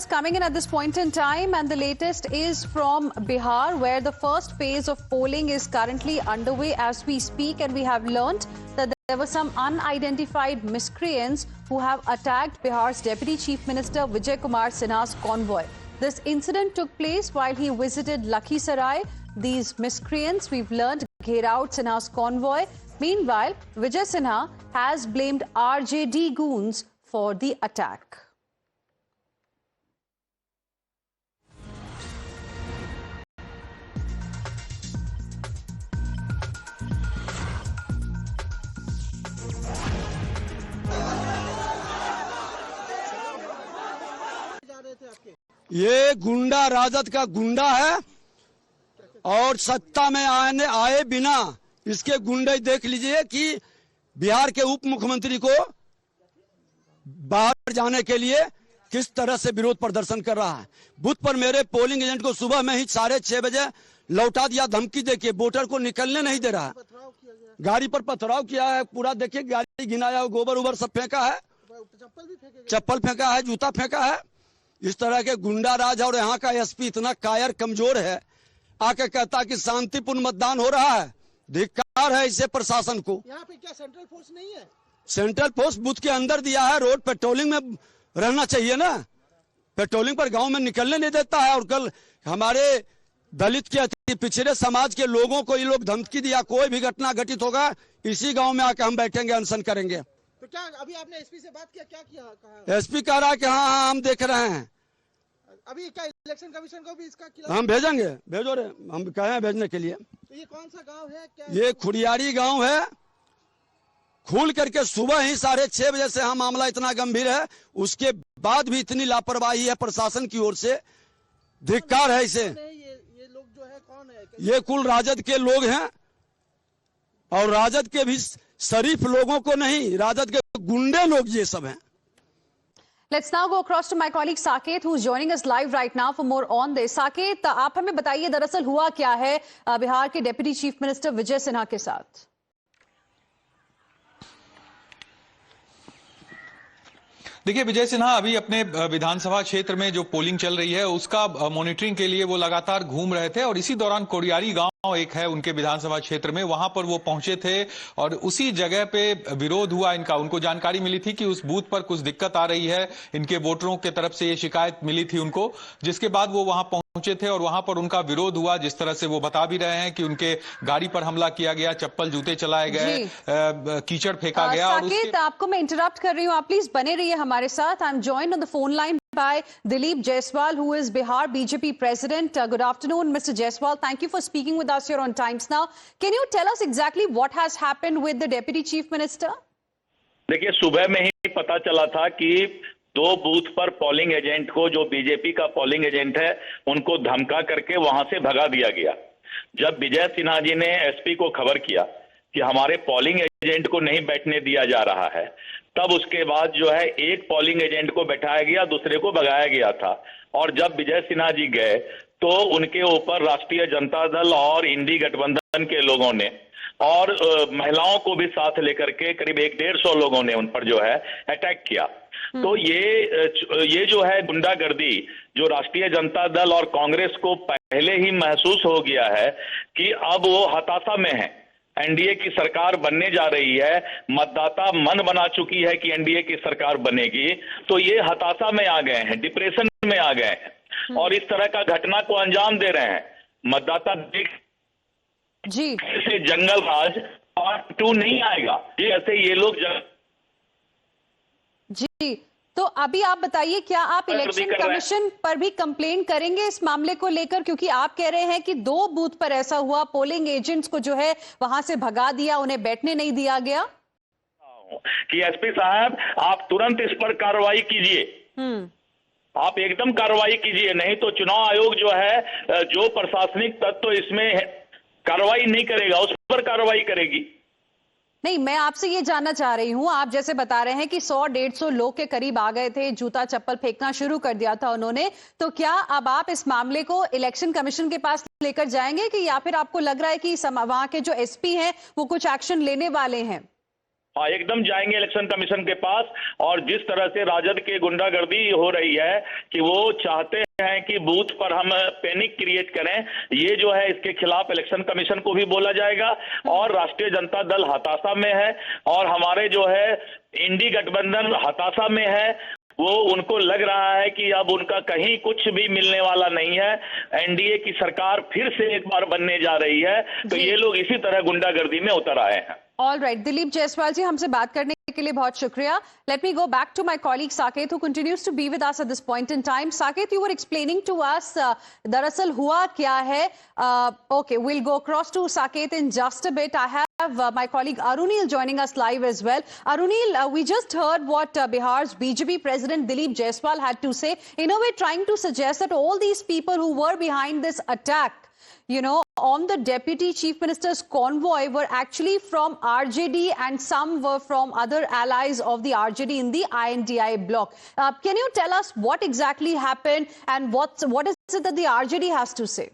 coming in at this point in time, and the latest is from Bihar, where the first phase of polling is currently underway as we speak, and we have learnt that there were some unidentified miscreants who have attacked Bihar's Deputy Chief Minister Vijay Kumar Sinha's convoy. This incident took place while he visited Lakhisarai. These miscreants, we've learned, ghered out Sinha's convoy. Meanwhile, Vijay Sinha has blamed RJD goons for the attack. ये गुंडा राजद का गुंडा है और सत्ता में आए बिना इसके गुंडे देख लीजिए कि बिहार के उप मुख्यमंत्री को बाहर जाने के लिए किस तरह से विरोध प्रदर्शन कर रहा है। बूथ पर मेरे पोलिंग एजेंट को सुबह में ही 6:30 बजे लौटा दिया, धमकी देके वोटर को निकलने नहीं दे रहा है। गाड़ी पर पथराव किया है, पूरा देखिए गाड़ी गिनाया, गोबर उबर सब फेंका है, चप्पल फेंका है, जूता फेंका है। इस तरह के गुंडा राज और यहाँ का एसपी इतना कायर कमजोर है, आके कहता कि शांतिपूर्ण मतदान हो रहा है। धिक्कार है इसे प्रशासन को। यहाँ पे क्या सेंट्रल फोर्स नहीं है? सेंट्रल फोर्स बूथ के अंदर दिया है, रोड पेट्रोलिंग में रहना चाहिए ना। पेट्रोलिंग पर गांव में निकलने नहीं देता है। और कल हमारे दलित के अति पिछड़े समाज के लोगों को ये लोग धमकी दिया, कोई भी घटना घटित होगा इसी गांव में आके हम बैठेंगे, अनशन करेंगे। तो क्या अभी आपने एसपी से बात किया, क्या किया? एसपी कह रहा है कि हाँ हम देख रहे हैं। अभी क्या इलेक्शन कमीशन को भी इसका हम भेजेंगे, भेजो रे, हम कहे हैं भेजने के लिए। तो ये कौन सा गांव है? क्या ये खुड़ियारी गांव है। खुल करके सुबह ही 6:30 बजे से मामला इतना गंभीर है, उसके बाद भी इतनी लापरवाही है प्रशासन की ओर से। धिक्कार है इसे। ये लोग जो है कौन है? ये कुल राजद के लोग हैं और राजद के भी शरीफ लोगों को नहीं, राजद के गुंडे लोग ये सब हैं। Let's now go across to my colleague Saket, who's joining us live right now for more on this. Saket, आप हमें बताइए दरअसल हुआ क्या है बिहार के deputy chief minister Vijay Sinha के साथ? देखिए, विजय सिन्हा अभी अपने विधानसभा क्षेत्र में जो पोलिंग चल रही है उसका मॉनिटरिंग के लिए वो लगातार घूम रहे थे और इसी दौरान कोरियारी गांव एक है उनके विधानसभा क्षेत्र में, वहां पर वो पहुंचे थे और उसी जगह पे विरोध हुआ इनका। उनको जानकारी मिली थी कि उस बूथ पर कुछ दिक्कत आ रही है, इनके वोटरों की तरफ से ये शिकायत मिली थी उनको, जिसके बाद वो वहां पहुंचे थे और वहां पर उनका विरोध हुआ। जिस तरह से वो बता भी रहे हैं कि उनके गाड़ी पर हमला किया गया, चप्पल जूते चलाए गए, कीचड़ फेंका गया। साकेत, आपको मैं इंटरप्ट कर रही हूँ, आप प्लीज बने रहिए हमारे साथ। I am joined on the phone line by Dilip Jaiswal, who is Bihar BJP president. Good afternoon, Mr. Jaiswal. Thank you for speaking with us here on Times Now. Can you tell us exactly what has happened with the Deputy Chief Minister? देखिए, सुबह में ही पता चला था कि 2 booth पर polling agent को, जो बीजेपी का पोलिंग एजेंट है, उनको धमका करके वहां से भगा दिया गया। जब विजय सिन्हा जी ने एसपी को खबर किया कि हमारे पोलिंग एजेंट को नहीं बैठने दिया जा रहा है, तब उसके बाद जो है एक पोलिंग एजेंट को बैठाया गया, दूसरे को भगाया गया था। और जब विजय सिन्हा जी गए तो उनके ऊपर राष्ट्रीय जनता दल और इंडी गठबंधन के लोगों ने और महिलाओं को भी साथ लेकर के करीब 150 लोगों ने उन पर जो है अटैक किया। तो ये जो है गुंडागर्दी, जो राष्ट्रीय जनता दल और कांग्रेस को पहले ही महसूस हो गया है कि अब वो हताशा में है, एनडीए की सरकार बनने जा रही है, मतदाता मन बना चुकी है कि एनडीए की सरकार बनेगी, तो ये हताशा में आ गए हैं, डिप्रेशन में आ गए हैं और इस तरह का घटना को अंजाम दे रहे हैं। मतदाता जी से जंगल राज पार्ट 2 नहीं आएगा, ये ऐसे ये लोग जी। तो अभी आप बताइए, क्या आप इलेक्शन कमीशन पर भी कंप्लेन करेंगे इस मामले को लेकर? क्योंकि आप कह रहे हैं कि 2 बूथ पर ऐसा हुआ, पोलिंग एजेंट्स को जो है वहां से भगा दिया, उन्हें बैठने नहीं दिया गया। कि एसपी साहब, आप तुरंत इस पर कार्रवाई कीजिए, आप एकदम कार्रवाई कीजिए, नहीं तो चुनाव आयोग जो है, जो प्रशासनिक तत्व इसमें कार्रवाई नहीं करेगा उस पर कार्रवाई करेगी। नहीं, मैं आपसे ये जानना चाह रही हूं, आप जैसे बता रहे हैं कि 100-150 लोग के करीब आ गए थे, जूता चप्पल फेंकना शुरू कर दिया था उन्होंने, तो क्या अब आप इस मामले को इलेक्शन कमीशन के पास लेकर जाएंगे कि या फिर आपको लग रहा है कि वहां के जो एसपी हैं वो कुछ एक्शन लेने वाले हैं? एकदम जाएंगे इलेक्शन कमीशन के पास। और जिस तरह से राजद के गुंडागर्दी हो रही है कि वो चाहते हैं कि बूथ पर हम पैनिक क्रिएट करें, ये जो है इसके खिलाफ इलेक्शन कमीशन को भी बोला जाएगा। और राष्ट्रीय जनता दल हताशा में है और हमारे जो है इंडी गठबंधन हताशा में है। वो उनको लग रहा है कि अब उनका कहीं कुछ भी मिलने वाला नहीं है। एनडीए की सरकार फिर से एक बार बनने जा रही है, तो ये लोग इसी तरह गुंडागर्दी में उतर आए हैं। All right, दिलीप जायसवाल जी, हमसे बात करने के लिए बहुत शुक्रिया. Let me go back to my colleague Saket, who continues to be with us at this point in time. Saket, you were explaining to us, दरअसल हुआ क्या है? Okay, we'll go across to Saket in just a bit. I have my colleague Arunil joining us live as well. Arunil, we just heard what Bihar's BJP President Dilip Jaiswal had to say. In a way, trying to suggest that all these people who were behind this attack, you know, on the Deputy Chief Minister's convoy were actually from RJD and some were from other allies of the RJD in the INDI bloc. Can you tell us what exactly happened and what is it that the RJD has to say?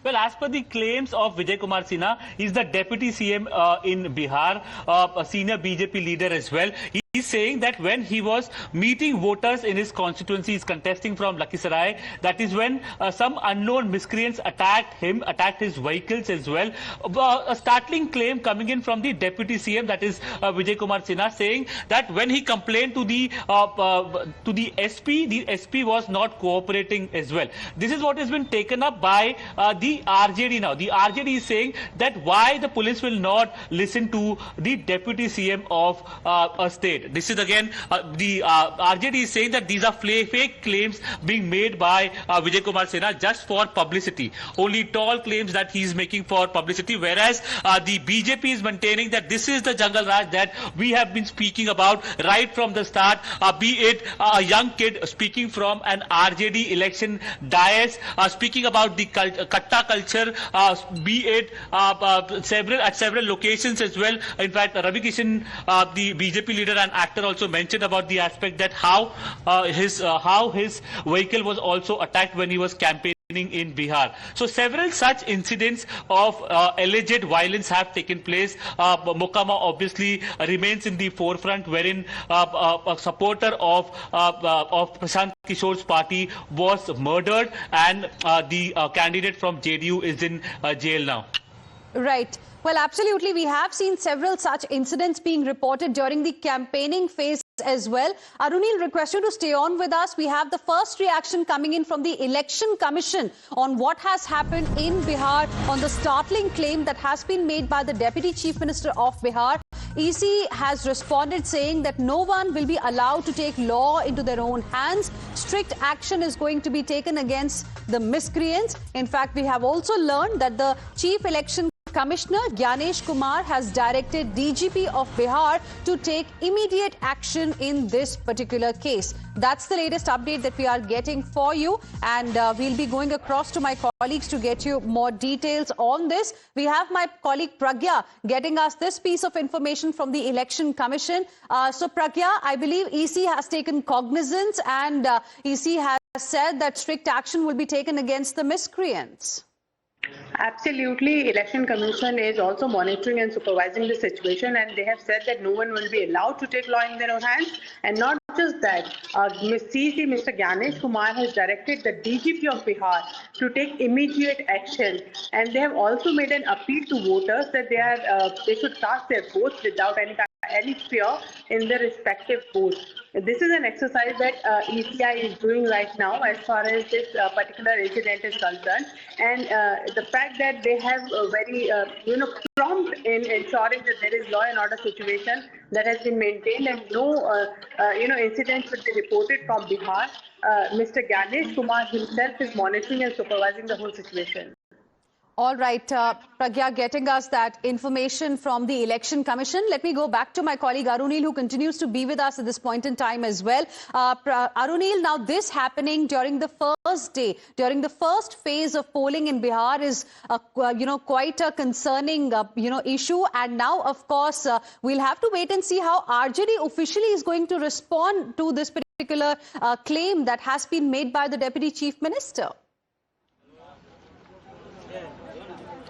Well, as per the claims of Vijay Kumar Sinha, he's the Deputy CM in Bihar, a senior BJP leader as well. He's saying that when he was meeting voters in his constituency, he's contesting from Lakhisarai, that is when some unknown miscreants attacked him, attacked his vehicles as well. A startling claim coming in from the Deputy CM, that is Vijay Kumar Sinha, saying that when he complained to the SP was not cooperating as well. This is what has been taken up by the RJD now. The RJD is saying that why the police will not listen to the Deputy CM of a state. This is again the RJD is saying that these are fake claims being made by Vijay Kumar Sinha just for publicity. Only tall claims that he is making for publicity, whereas the BJP is maintaining that this is the Jungle Raj that we have been speaking about right from the start. Be it a young kid speaking from an RJD election dais, speaking about the katta culture, be it at several locations as well. In fact, Ravi Kishan, the BJP leader and actor, also mentioned about the aspect that how his vehicle was also attacked when he was campaigning in Bihar. So several such incidents of alleged violence have taken place. Mokama obviously remains in the forefront, wherein a supporter of Prashant Kishore's party was murdered, and the candidate from JDU is in jail now. Right. Well, absolutely. We have seen several such incidents being reported during the campaigning phase as well. Arunil, request you to stay on with us. We have the first reaction coming in from the Election Commission on what has happened in Bihar, on the startling claim that has been made by the Deputy Chief Minister of Bihar. EC has responded saying that no one will be allowed to take law into their own hands. Strict action is going to be taken against the miscreants. In fact, we have also learned that the Chief Election Commissioner Gyanesh Kumar has directed DGP of Bihar to take immediate action in this particular case. That's the latest update that we are getting for you, and we'll be going across to my colleagues to get you more details on this. We have my colleague Pragya getting us this piece of information from the Election Commission. So Pragya, I believe EC has taken cognizance, and EC has said that strict action will be taken against the miscreants. Absolutely. Election Commission is also monitoring and supervising the situation, and they have said that no one will be allowed to take law in their own hands. And not just that, Mr. Gyanesh Kumar has directed the DGP of Bihar to take immediate action, and they have also made an appeal to voters that they should cast their votes without any fear in their respective votes. This is an exercise that ECI is doing right now as far as this particular incident is concerned, and the fact that they have very prompt in ensuring that there is law and order situation that has been maintained, and no incidents will be reported from Bihar. Mr. Gyanesh Kumar himself is monitoring and supervising the whole situation. All right, Pragya getting us that information from the Election Commission. Let me go back to my colleague Arunil, who continues to be with us at this point in time as well. Arunil, now this happening during the first day, during the first phase of polling in Bihar is, quite a concerning, issue. And now, of course, we'll have to wait and see how RJD officially is going to respond to this particular claim that has been made by the Deputy Chief Minister.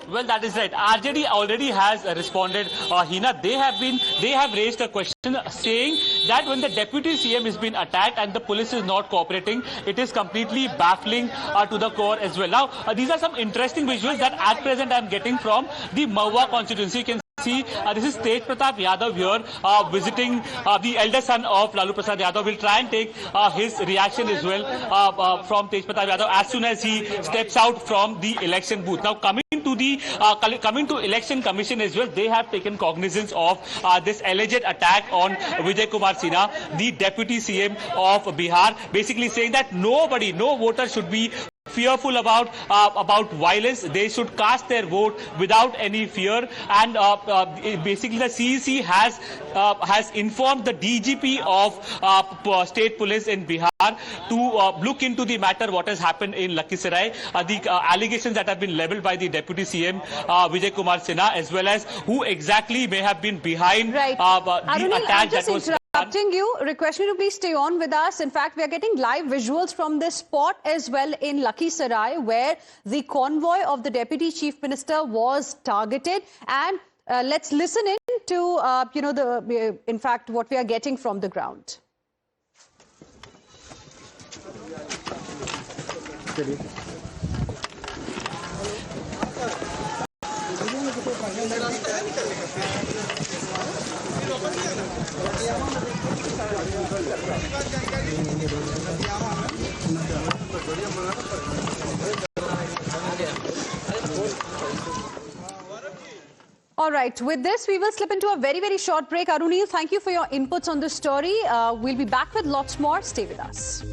Well, that is right. RJD already has responded. Hina, they have raised a question saying that when the deputy CM has been attacked and the police is not cooperating, it is completely baffling to the core as well. Now, these are some interesting visuals that at present I am getting from the Mahua constituency. You can see this is Tej Pratap Yadav here visiting the elder son of Lalu Prasad Yadav. We'll try and take his reaction as well from Tej Pratap Yadav as soon as he steps out from the election booth. Now coming to election commission as well, they have taken cognizance of this alleged attack on Vijay Kumar Sinha, the deputy CM of Bihar, basically saying that no voter should be fearful about violence. They should cast their vote without any fear. And basically, the CEC has informed the DGP of state police in Bihar to look into the matter what has happened in Lakhisarai, the allegations that have been leveled by the deputy CM Vijay Kumar Sinha, as well as who exactly may have been behind the attack that was. Interrupting you, requesting you to please stay on with us. In fact, we are getting live visuals from this spot as well in Lakhisarai, where the convoy of the Deputy Chief Minister was targeted. And let's listen in to, in fact, what we are getting from the ground. All right, with this, we will slip into a very, very short break. Arunil, thank you for your inputs on this story. We'll be back with lots more. Stay with us.